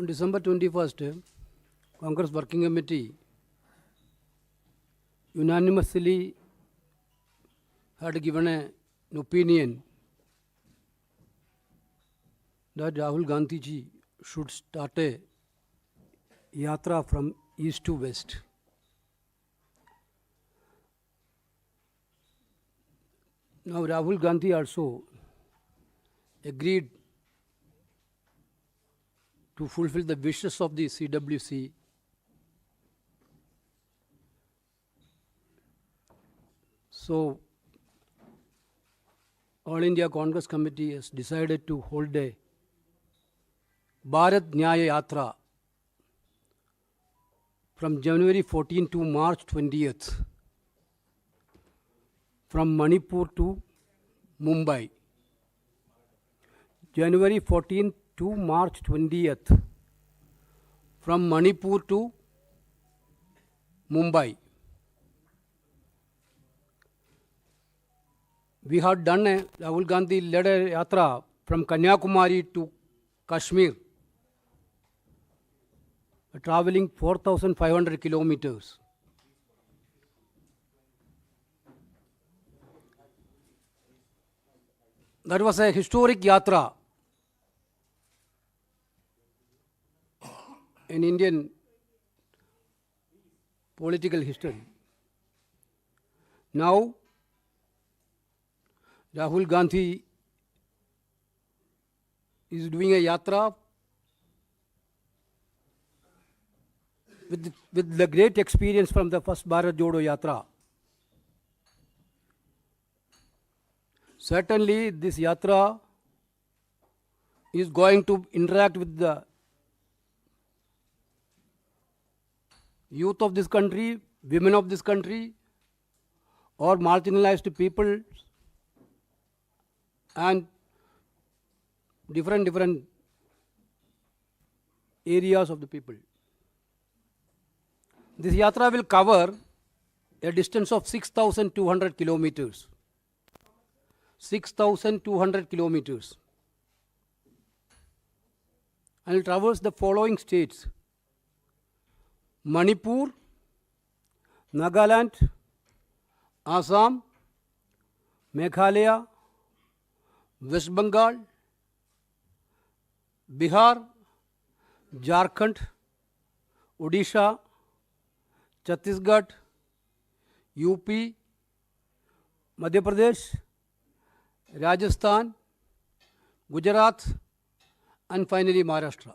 On December 21st, Congress Working Committee unanimously had given an opinion that Rahul Gandhi ji should start a yatra from east to west. Now Rahul Gandhi also agreed to fulfill the wishes of the CWC so All India Congress Committee has decided to hold a Bharat Nyay Yatra from January 14 to March 20th from Manipur to Mumbai. January 14 to March 20th from Manipur to Mumbai. We had done Rahul Gandhi led a yatra from Kanyakumari to Kashmir, traveling 4,500 kilometers. That was a historic yatra in Indian political history. Now, Rahul Gandhi is doing a yatra with the great experience from the first Bharat Jodo Yatra. Certainly, this yatra is going to interact with the youth of this country, women of this country, or marginalized people, and different areas of the people. This yatra will cover a distance of 6,200 kilometers. 6,200 kilometers. And will traverse the following states: Manipur, Nagaland, Assam, Meghalaya, West Bengal, Bihar, Jharkhand, Odisha, Chhattisgarh, UP, Madhya Pradesh, Rajasthan, Gujarat, and finally Maharashtra.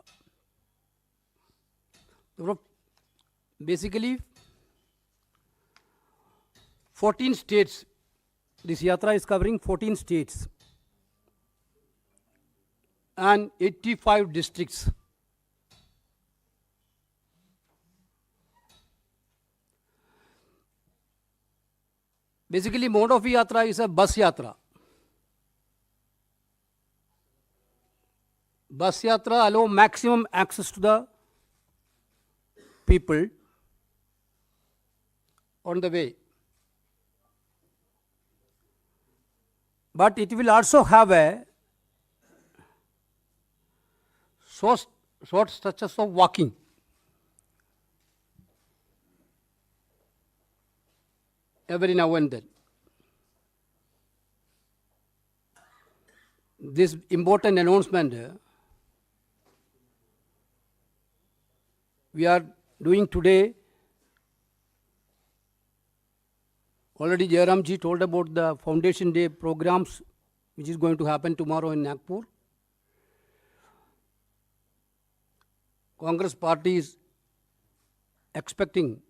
Basically, 14 states. This yatra is covering 14 states and 85 districts. Basically, mode of yatra is a bus yatra. Bus yatra allow maximum access to the people on the way. But it will also have a short stretches of walking. Every now and then. This important announcement we are doing today. Already Jairam ji told about the Foundation Day programs which is going to happen tomorrow in Nagpur. Congress party is expecting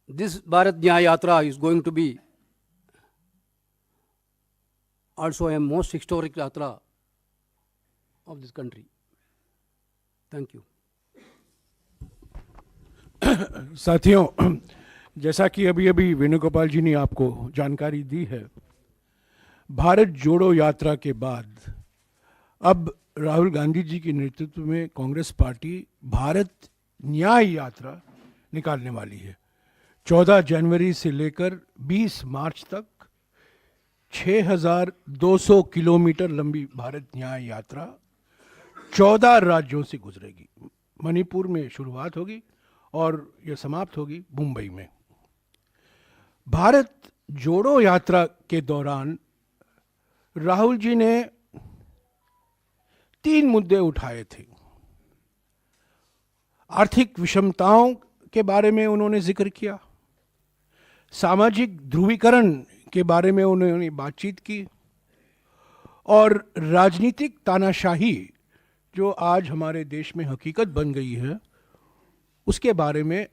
this Bharat Nyay Yatra is going to be also a most historic yatra of this country. Thank you. साथियों, जैसा कि अभी वेणुगोपाल जी ने आपको जानकारी दी है, भारत जोड़ो यात्रा के बाद अब राहुल गांधी जी के नेतृत्व में कांग्रेस पार्टी भारत न्याय यात्रा निकालने वाली है। 14 जनवरी से लेकर 20 मार्च तक 6,200 किलोमीटर लंबी भारत न्याय यात्रा 14 राज्यों से गुजरेगी। मणिपुर में शुरुआत होगी और यह समाप्त होगी मुंबई में। भारत जोड़ो यात्रा के दौरान राहुल जी ने 3 मुद्दे उठाए थे। आर्थिक विषमताओं के बारे में उन्होंने जिक्र किया, सामाजिक ध्रुवीकरण के बारे में उन्होंने बातचीत की, और राजनीतिक तानाशाही जो आज हमारे देश में हकीकत बन गई है उसके बारे में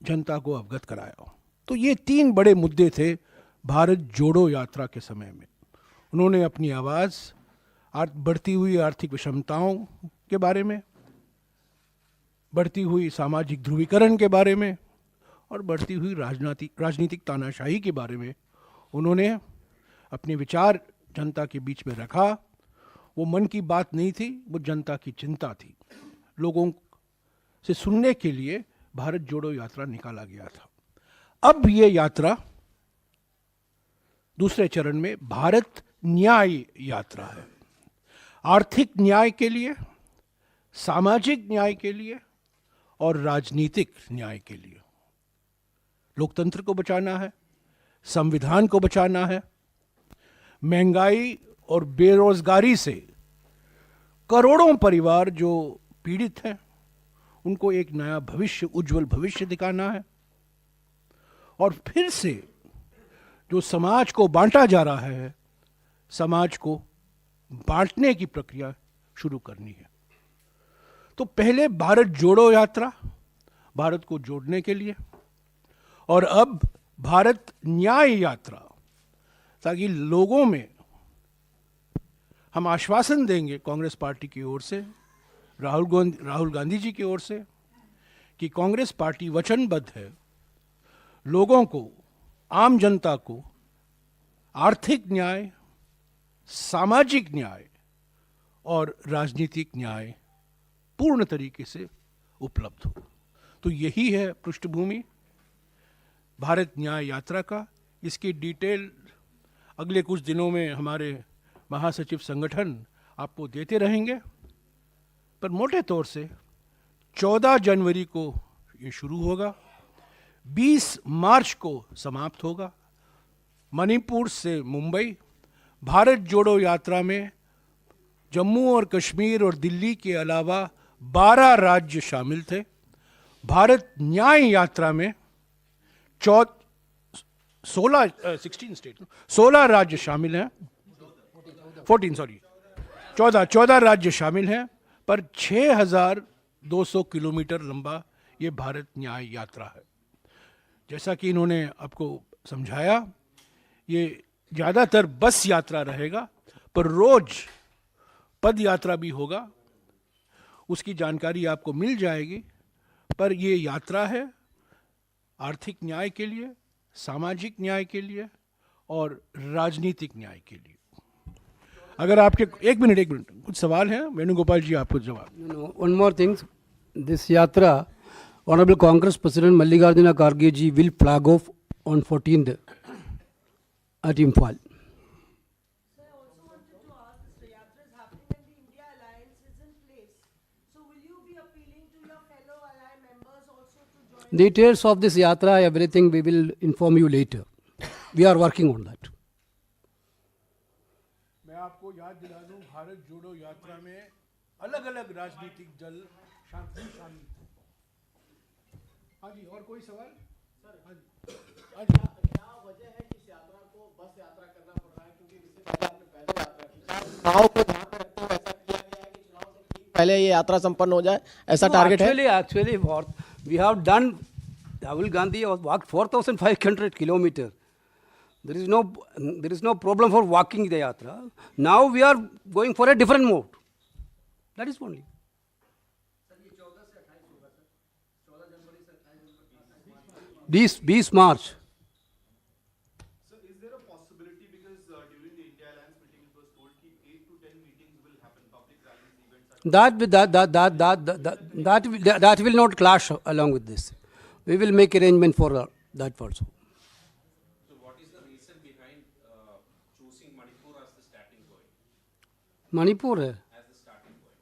जनता को अवगत कराया। तो ये 3 बड़े मुद्दे थे भारत जोड़ो यात्रा के समय में। उन्होंने अपनी आवाज़ बढ़ती हुई आर्थिक विषमताओं के बारे में, बढ़ती हुई सामाजिक ध्रुवीकरण के बारे में और बढ़ती हुई राजनीतिक तानाशाही के बारे में उन्होंने अपने विचार जनता के बीच में रखा। वो मन की बात नहीं थी, वो जनता की चिंता थी। लोगों से सुनने के लिए भारत जोड़ो यात्रा निकाला गया था। अब ये यात्रा दूसरे चरण में भारत न्याय यात्रा है। आर्थिक न्याय के लिए, सामाजिक न्याय के लिए और राजनीतिक न्याय के लिए। लोकतंत्र को बचाना है, संविधान को बचाना है। महंगाई और बेरोजगारी से करोड़ों परिवार जो पीड़ित हैं उनको एक नया भविष्य, उज्जवल भविष्य दिखाना है। और फिर से जो समाज को बांटा जा रहा है, समाज को बांटने की प्रक्रिया शुरू करनी है। तो पहले भारत जोड़ो यात्रा, भारत को जोड़ने के लिए, और अब भारत न्याय यात्रा, ताकि लोगों में हम आश्वासन देंगे कांग्रेस पार्टी की ओर से, राहुल गांधी जी की ओर से, कि कांग्रेस पार्टी वचनबद्ध है लोगों को, आम जनता को आर्थिक न्याय, सामाजिक न्याय और राजनीतिक न्याय पूर्ण तरीके से उपलब्ध हो। तो यही है पृष्ठभूमि भारत न्याय यात्रा का। इसकी डिटेल अगले कुछ दिनों में हमारे महासचिव संगठन आपको देते रहेंगे, पर मोटे तौर से 14 जनवरी को ये शुरू होगा, 20 मार्च को समाप्त होगा। मणिपुर से मुंबई। भारत जोड़ो यात्रा में जम्मू और कश्मीर और दिल्ली के अलावा 12 राज्य शामिल थे। भारत न्याय यात्रा में 16 राज्य शामिल हैं, 14 राज्य शामिल हैं, पर 6,200 किलोमीटर लंबा ये भारत न्याय यात्रा है। जैसा कि इन्होंने आपको समझाया, ये ज़्यादातर बस यात्रा रहेगा, पर रोज पद यात्रा भी होगा, उसकी जानकारी आपको मिल जाएगी। पर ये यात्रा है आर्थिक न्याय के लिए, सामाजिक न्याय के लिए और राजनीतिक न्याय के लिए। अगर आपके एक मिनट कुछ सवाल हैं, वेणुगोपाल जी आपको जवाब। One more thing, this yatra, Honorable Congress President Mallikarjuna Kharge ji will flag off on 14th at Imphal. Sir, I also wanted to ask, this yatra is happening and the India alliance is in place. So will you be appealing to your fellow ally members also to join? Details of this yatra, everything we will inform you later. We are working on that. मैं आपको याद दिला दूं, भारत जोड़ो यात्रा में अलग अलग राजनीतिक दल शामिल थे। हाँ जी, और कोई सवाल? हाँ जी। क्या वजह है कि इस यात्रा को बस यात्रा करना पड़ रहा है, क्योंकि इससे पहले आपने पहले यात्रा की, चुनाव को ध्यान में रखते हुए ऐसा किया गया है कि चुनाव से ठीक पहले ये यात्रा संपन्न हो जाए, ऐसा टारगेट है? Actually, what we have done, Rahul Gandhi has walked 4,500 kilometers. There is no problem for walking the yatra. Now we are going for a different mode. That is only. 20 March. Sir, is there a possibility, because during the India Alliance meeting it was told that 8 to 10 meetings will happen, public rallies, events? That will not clash along with this. We will make arrangement for that also. So what is the reason behind choosing Manipur as the starting point? Manipur है. As the starting point?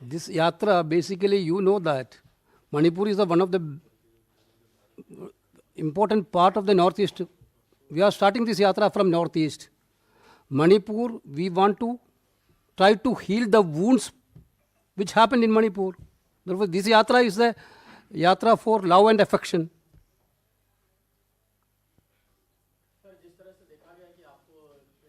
This yatra, basically, you know that Manipur is one of the important part of the northeast. We are starting this yatra from northeast. Manipur, we want to try to heal the wounds which happened in Manipur. Therefore, this yatra is a yatra for love and affection. Sir जिस तरह से देखा गया कि आपको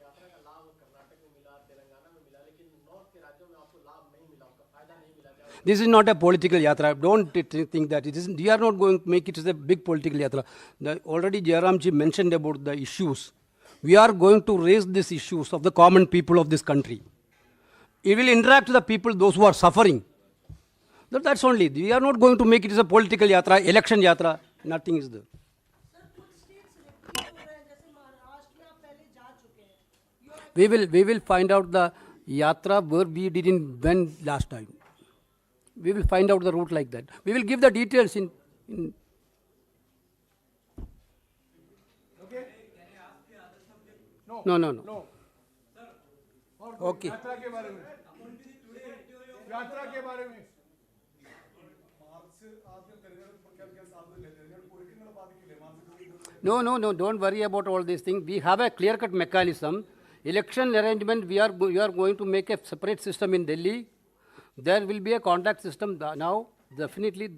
यात्रा का लाभ कर्नाटक में मिला, तेलंगाना में मिला, लेकिन नॉर्थ के राज्यों में आपको लाभ नहीं मिला, आपका फायदा नहीं मिला, क्या This is not a political yatra. Don't think that it is. We are not going to make it as a big political yatra. Already Jairamji mentioned about the issues. We are going to raise these issues of the common people of this country. It will interact with the people, those who are suffering. That's only. We are not going to make it as a political yatra, election yatra. Nothing is there. Sir कुछ states repeat हो रहे हैं, जैसे महाराष्ट्र में आप पहले जा चुके हैं. We will find out the yatra where we didn't went last time. We will find out the route like that. We will give the details in No. No Okay. यात्रा के बारे में, यात्रा के बारे में No, don't worry about all these things. We have a clear-cut mechanism. Election arrangement, we are going to make a separate system in Delhi. There will be a contact system now. Definitely,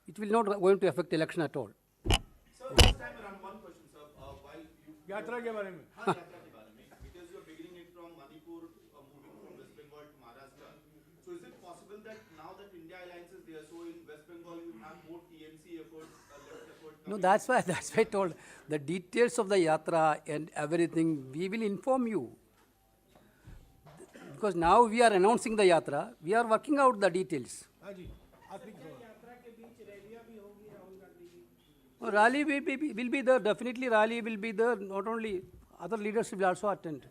it will not going to affect election at all. Sir, this time around one question, sir. While you यात्रा के बारे में हाँ, यात्रा के बारे में, because you're beginning it from Manipur, moving from West Bengal to Maharashtra. So is it possible that now that India Alliance is there, so in West Bengal you have more TMC efforts, left effort? No, that's why I told the details of the yatra and everything. We will inform you. Because now we are announcing the yatra, we are working out the details. हाँ जी आखिरी Rally will be there, definitely rally will be there. Not only, other leaders will also attend.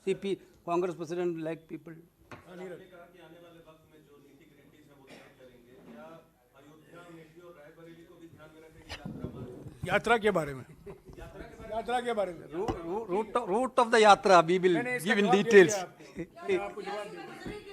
CP, Congress President, like people. आपने कहा कि आने वाले वक्त में जो नीति ग्रिटीज है वो तय करेंगे, क्या अयोध्या, अमेठी और रायबरेली को भी ध्यान में रखेंगे यात्रा यात्रा में? के बारे में, यात्रा के बारे में Route of the yatra, we will give in details. आपको जवाब दिया। Gujarat